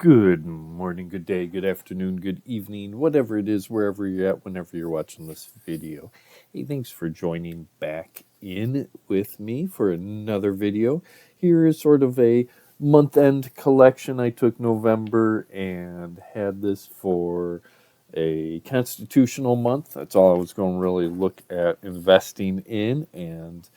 Good morning, good day, good afternoon, good evening, whatever it is, wherever you're at, whenever you're watching this video. Hey, thanks for joining back in with me for another video. Here is sort of a month-end collection. I took November and had this for a constitutional month. That's all I was going to really look at investing in, and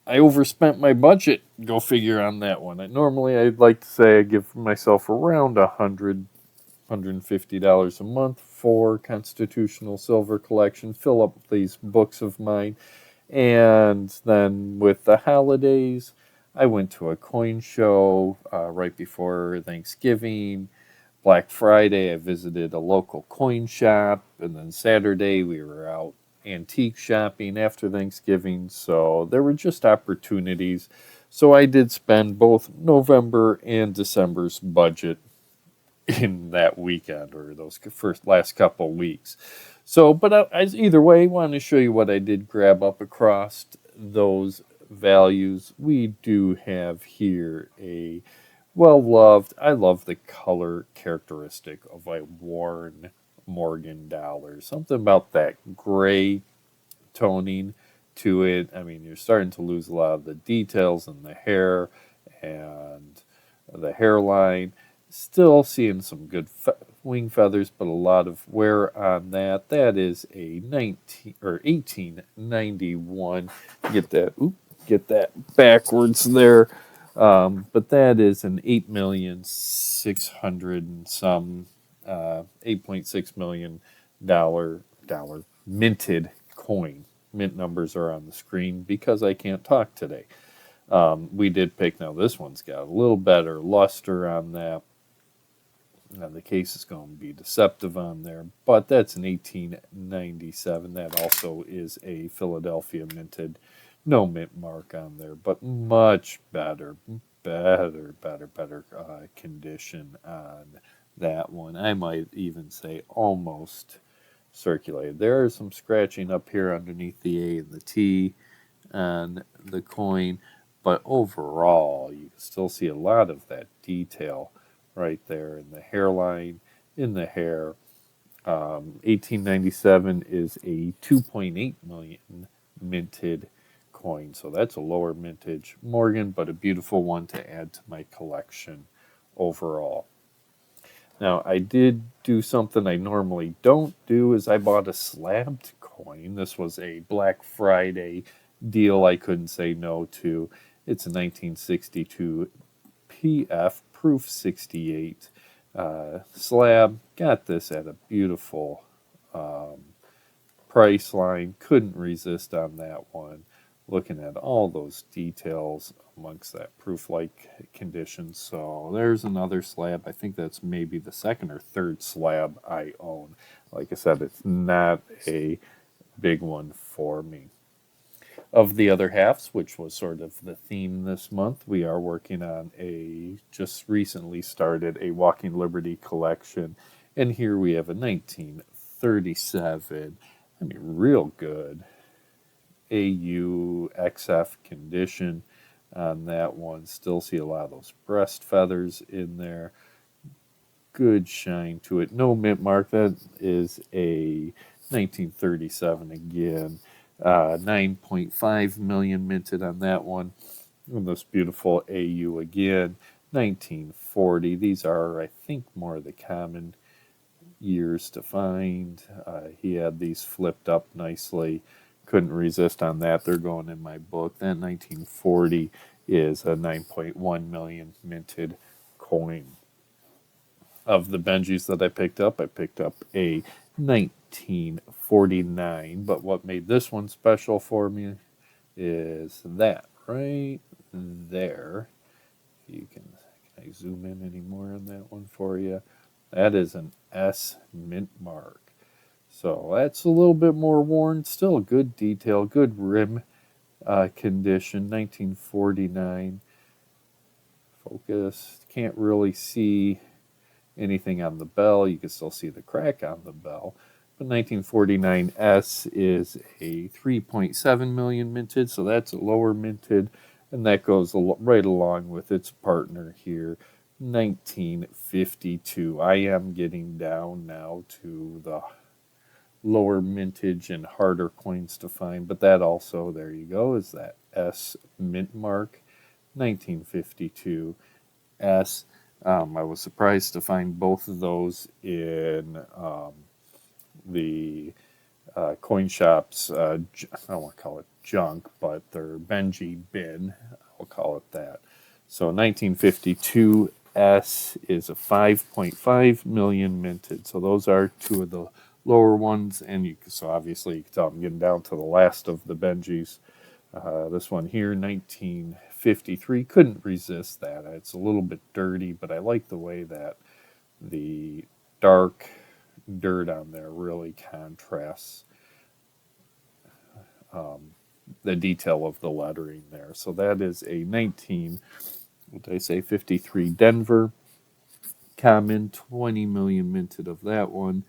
I overspent my budget. Go figure on that one. Normally, I'd like to say I give myself around $150 a month for Constitutional Silver Collection. Fill up these books of mine. And then with the holidays, I went to a coin show right before Thanksgiving. Black Friday, I visited a local coin shop. And then Saturday, we were out antique shopping after Thanksgiving. So there were just opportunities. So I did spend both November and December's budget in that weekend or those last couple weeks. So, but either way, I want to show you what I did grab up across those values. We do have here a well loved, I love the color characteristic of a Warren Morgan dollar. Something about that gray toning to it. I mean, you're starting to lose a lot of the details in the hair and the hairline. Still seeing some good wing feathers, but a lot of wear on that. That is a 1891. Get that backwards there. But that is an 8,600,000 and some, $8.6 million minted coin. Mint numbers are on the screen because I can't talk today. We did pick, now this one's got a little better luster on that. Now the case is going to be deceptive on there, but that's an 1897. That also is a Philadelphia minted. No mint mark on there, but much better condition on that one. I might even say almost circulated. There is some scratching up here underneath the A and the T on the coin, but overall you can still see a lot of that detail right there in the hairline, in the hair. 1897 is a 2.8 million minted coin, so that's a lower mintage Morgan, but a beautiful one to add to my collection overall. Now, I did do something I normally don't do, is I bought a slabbed coin. This was a Black Friday deal I couldn't say no to. It's a 1962 PF Proof 68 slab. Got this at a beautiful price line. Couldn't resist on that one. Looking at all those details amongst that proof-like condition. So there's another slab. I think that's maybe the second or third slab I own. Like I said, it's not a big one for me. Of the other halves, which was sort of the theme this month, we are working on just recently started a Walking Liberty collection. And here we have a 1937, I mean, real good AUXF condition on that one. Still see a lot of those breast feathers in there. Good shine to it. No mint mark. That is a 1937 again. 9.5 million minted on that one. And this beautiful AU again. 1940. These are, I think, more the common years to find. He had these flipped up nicely. Couldn't resist on that. They're going in my book. That 1940 is a 9.1 million minted coin. Of the Benjis that I picked up a 1949. But what made this one special for me is that right there. Can I zoom in any more on that one for you? That is an S mint mark. So that's a little bit more worn. Still a good detail, good rim condition. 1949. Focus. Can't really see anything on the bell. You can still see the crack on the bell. But 1949S is a 3.7 million minted, so that's a lower minted, and that goes right along with its partner here. 1952. I am getting down now to the lower mintage and harder coins to find, but that also, there you go, is that S mint mark, 1952 S. I was surprised to find both of those in the coin shops. I don't want to call it junk, but their Benji bin. I'll call it that. So 1952 S is a 5.5 million minted. So those are two of the lower ones, and so obviously you can tell I'm getting down to the last of the Benjis. This one here, 1953, couldn't resist that. It's a little bit dirty, but I like the way that the dark dirt on there really contrasts the detail of the lettering there. So that is a 53 Denver common, 20 million minted of that one.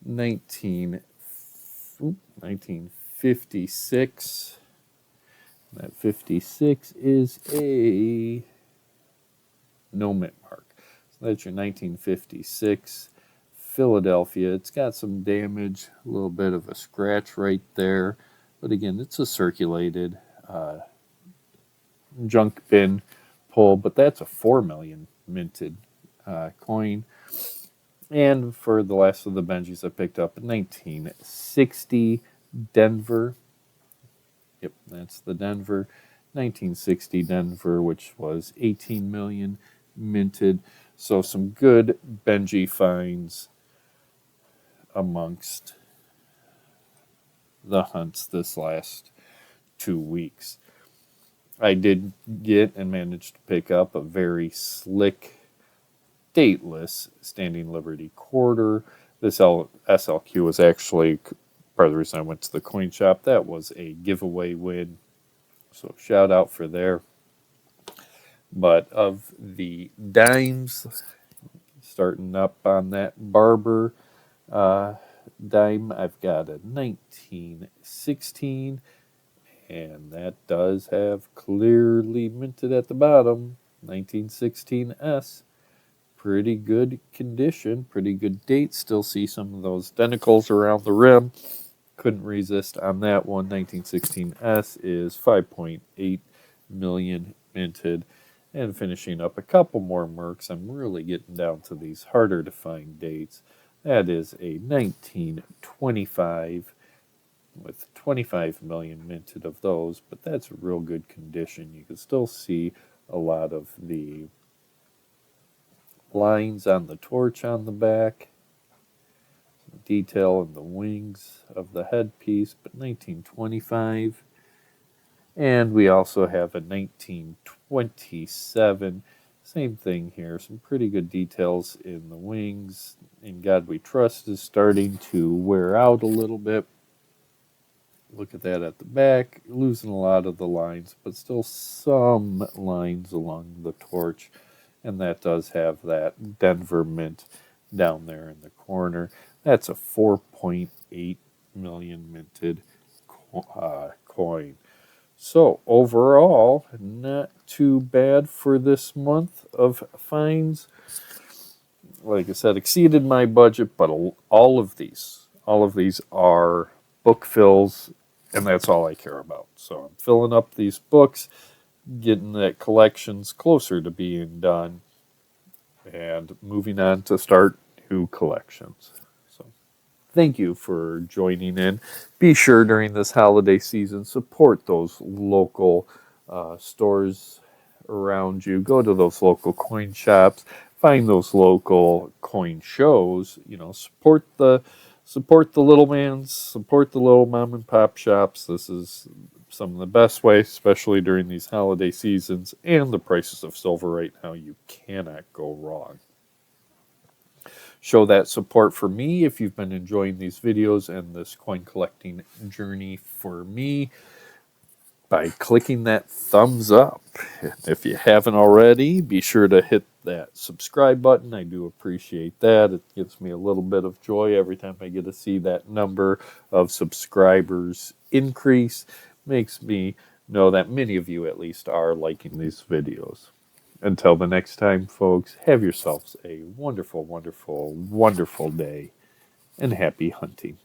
1956. That 56 is a no mint mark. So that's your 1956 Philadelphia. It's got some damage, a little bit of a scratch right there. But again, it's a circulated junk bin pull, but that's a 4 million minted coin. And for the last of the Benjis I picked up, 1960 Denver. Yep, that's the Denver. 1960 Denver, which was 18 million minted. So some good Benji finds amongst the hunts this last 2 weeks. I did get and managed to pick up a very slick, dateless Standing Liberty quarter. This SLQ was actually part of the reason I went to the coin shop. That was a giveaway win, so shout out for there. But of the dimes, starting up on that Barber dime, I've got a 1916, and that does have clearly minted at the bottom, 1916S. Pretty good condition, pretty good date. Still see some of those denticles around the rim. Couldn't resist on that one. 1916S is 5.8 million minted. And finishing up a couple more mercs. I'm really getting down to these harder to find dates. That is a 1925 with 25 million minted of those, but that's real good condition. You can still see a lot of the lines on the torch on the back, detail in the wings of the headpiece, but 1925. And we also have a 1927. Same thing here, some pretty good details in the wings. In God We Trust is starting to wear out a little bit. Look at that at the back, losing a lot of the lines, but still some lines along the torch. And that does have that Denver mint down there in the corner. That's a 4.8 million minted coin. So overall, not too bad for this month of finds. Like I said, exceeded my budget, but all of these are book fills, and that's all I care about. So I'm filling up these books, getting that collections closer to being done, and moving on to start new collections. So thank you for joining in. Be sure during this holiday season, support those local stores around you. Go to those local coin shops. Find those local coin shows. Support the little mans. Support the little mom and pop shops. This is some of the best way, especially during these holiday seasons, and the prices of silver right now. You cannot go wrong. Show that support for me if you've been enjoying these videos and this coin collecting journey for me by clicking that thumbs up. If you haven't already, be sure to hit that subscribe button. I do appreciate that. It gives me a little bit of joy every time I get to see that number of subscribers increase. Makes me know that many of you at least are liking these videos. Until the next time, folks, have yourselves a wonderful, wonderful, wonderful day and happy hunting.